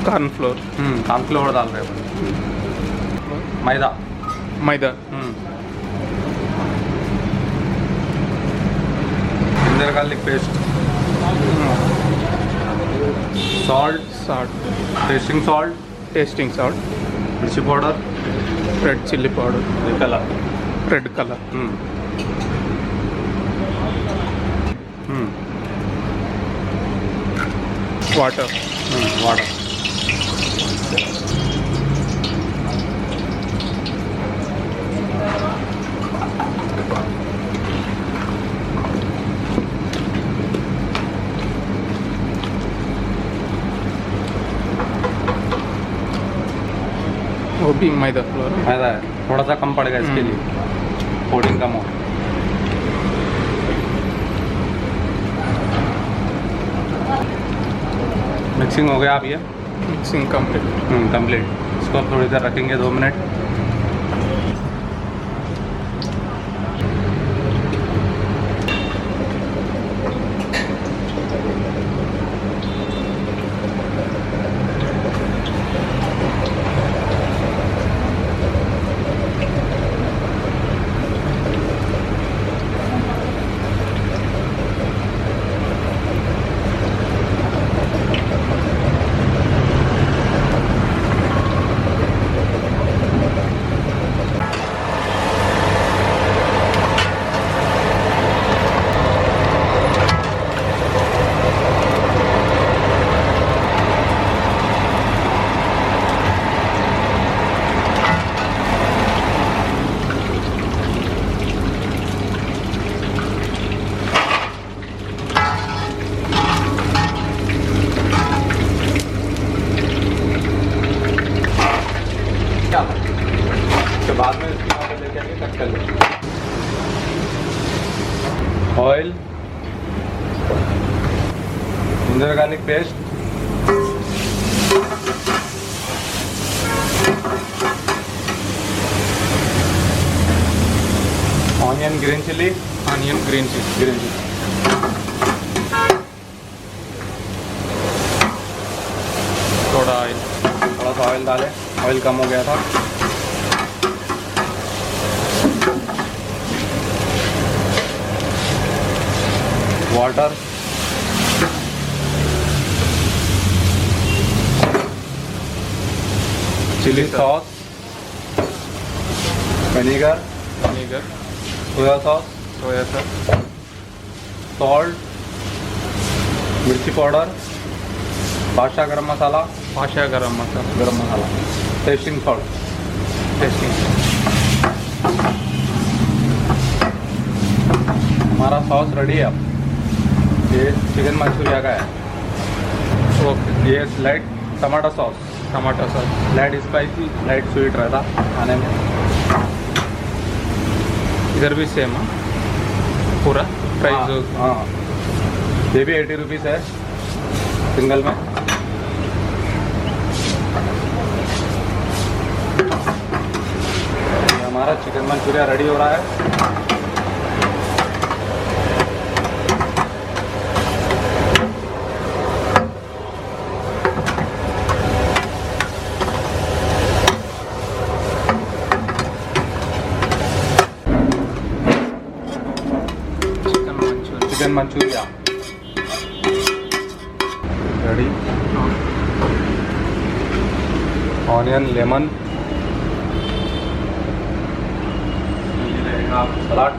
Cornflour. Cornflour डाल रहे हैं। मैदा। मैदा। Ginger garlic paste. Salt. Tasting salt. मिर्ची powder. Red chilli powder. Red colour. Water. वो भी मैदा फ्लोर। मैदा है, थोड़ा सा कम पड़ेगा इसके लिए, कोटिंग कम हो। मिक्सिंग हो गया। आप ये मिक्सिंग कंप्लीट। इसको आप थोड़ी देर रखेंगे, 2 मिनट। उसके बाद में इसकी यहाँ पे लेके आके कट कर लेंगे। Oil, ginger garlic paste, onion green chilli. थोड़ा सा ऑयल डालें, ऑयल कम हो गया था। Water, chilli sauce, vinegar, soya sauce, salt, मिर्ची powder, Badshah garam masala, tasting salt. हमारा सॉस रेडी है। अब ये चिकन मंचूरिया का है। ओके। ये light tomato sauce, light spicy, light sweet रहता खाने में। इधर भी सेम है पूरा प्राइस। हाँ, ये भी 80 रुपीज़ है सिंगल में। ये हमारा चिकन मंचूरिया रेडी हो रहा है। Chicken Manchuria ready. Onion, lemon, सलाद।